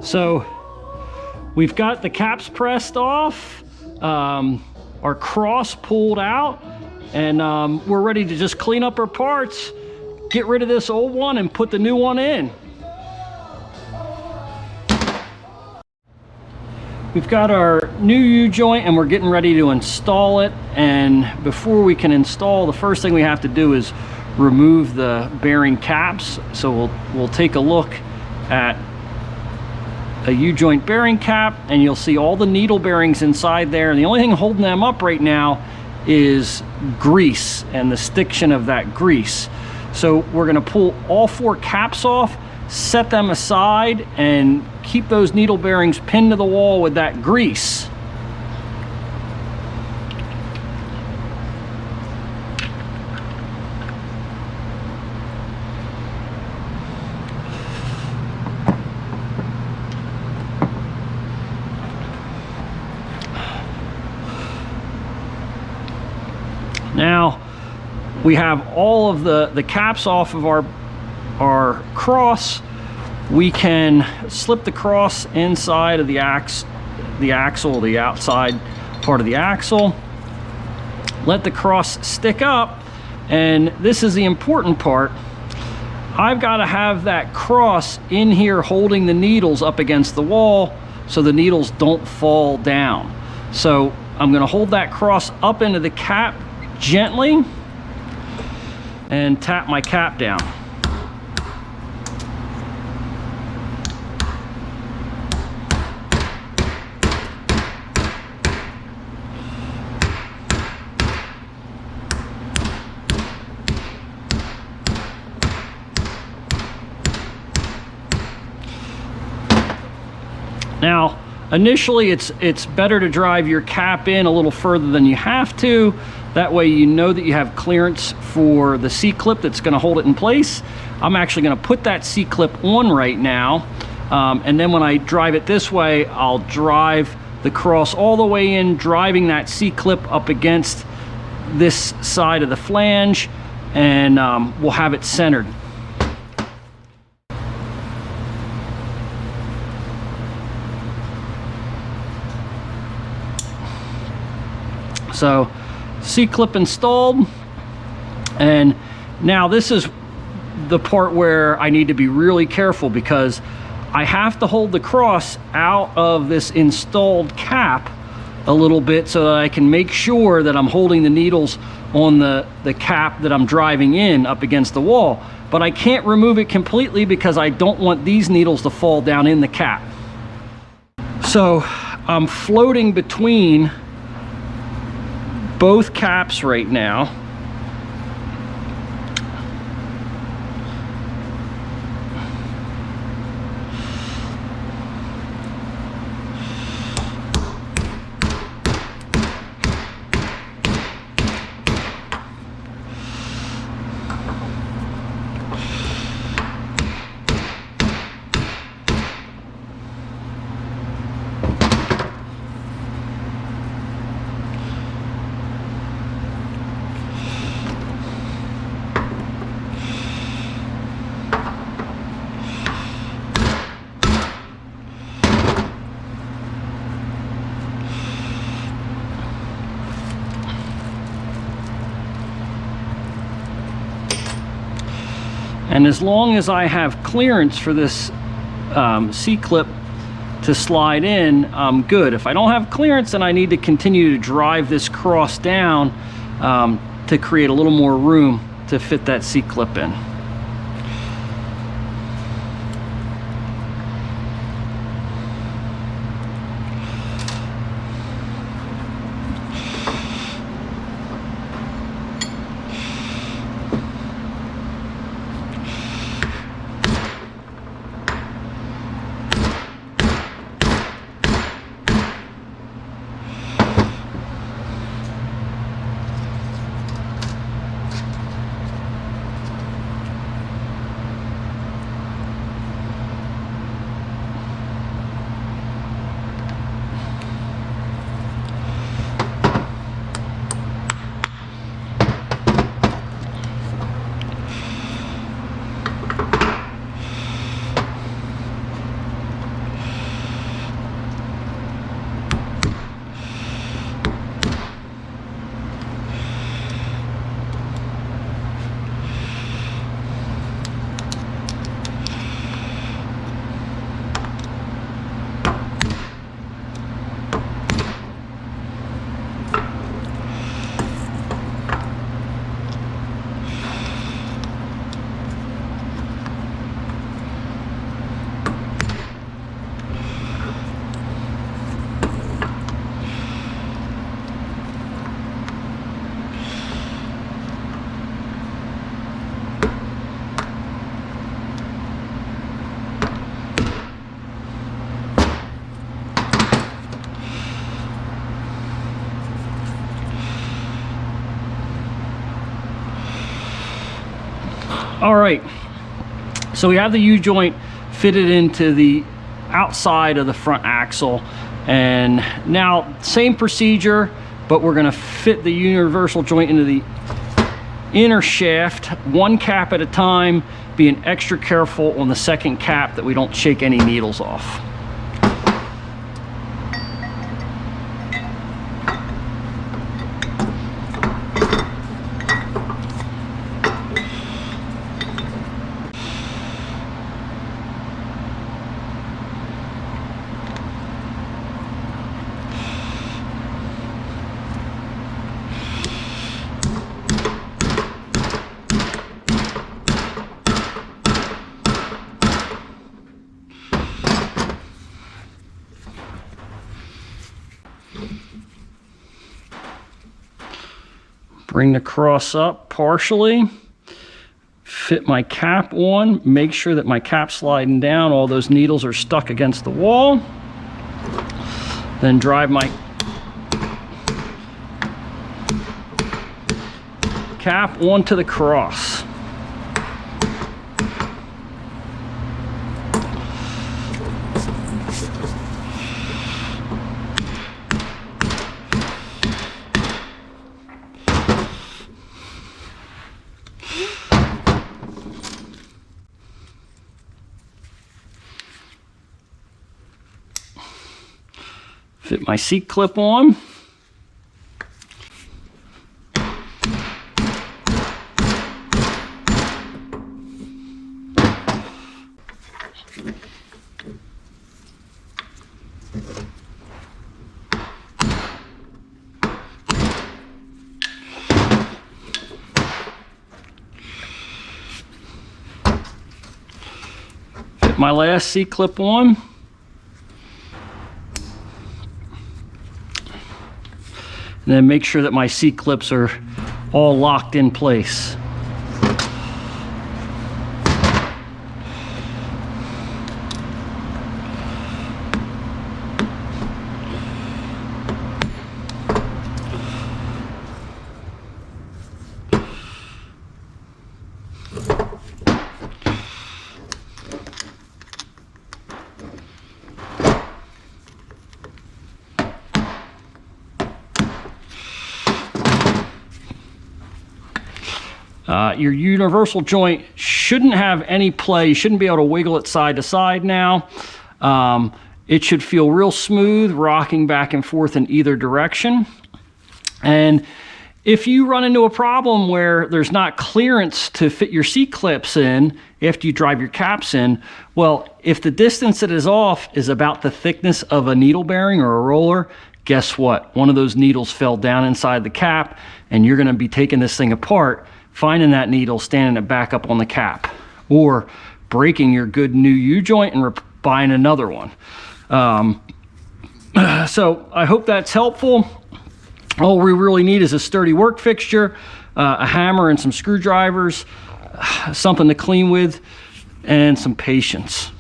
So we've got the caps pressed off, our cross pulled out, and we're ready to just clean up our parts, get rid of this old one and put the new one in. We've got our new U-joint and we're getting ready to install it. And before we can install, the first thing we have to do is remove the bearing caps. So we'll take a look at a U-joint bearing cap, and you'll see all the needle bearings inside there. And the only thing holding them up right now is grease and the stiction of that grease. So we're going to pull all 4 caps off, set them aside, and keep those needle bearings pinned to the wall with that grease. Now we have all of the caps off of our cross. We can slip the cross inside of the axle, the outside part of the axle, let the cross stick up, and this is the important part. I've got to have that cross in here holding the needles up against the wall so the needles don't fall down. So I'm going to hold that cross up into the cap gently and tap my cap down. Now, initially it's better to drive your cap in a little further than you have to. That way you know that you have clearance for the C-clip that's going to hold it in place. I'm actually going to put that C-clip on right now, and then when I drive it this way, I'll drive the cross all the way in, driving that C-clip up against this side of the flange, and we'll have it centered. So C-clip installed, and now this is the part where I need to be really careful, because I have to hold the cross out of this installed cap a little bit so that I can make sure that I'm holding the needles on the cap that I'm driving in up against the wall. But I can't remove it completely because I don't want these needles to fall down in the cap. So I'm floating between both caps right now. And as long as I have clearance for this C-clip to slide in, I'm good. If I don't have clearance, then I need to continue to drive this cross down to create a little more room to fit that C-clip in. All right, so we have the U-joint fitted into the outside of the front axle, and now same procedure, but we're going to fit the universal joint into the inner shaft, one cap at a time, being extra careful on the second cap that we don't shake any needles off. Bring the cross up partially, fit my cap on, make sure that my cap's sliding down, all those needles are stuck against the wall. Then drive my cap onto the cross. Fit my seat clip on. Fit my last seat clip on. And then make sure that my seat clips are all locked in place. Your universal joint shouldn't have any play. You shouldn't be able to wiggle it side to side now. It should feel real smooth, rocking back and forth in either direction. And if you run into a problem where there's not clearance to fit your seat clips in after you drive your caps in, well, if the distance that is off is about the thickness of a needle bearing or a roller, guess what? One of those needles fell down inside the cap, and you're going to be taking this thing apart, finding that needle, standing it back up on the cap, or breaking your good new U-joint and buying another one. So I hope that's helpful. All we really need is a sturdy work fixture, a hammer and some screwdrivers, something to clean with, and some patience.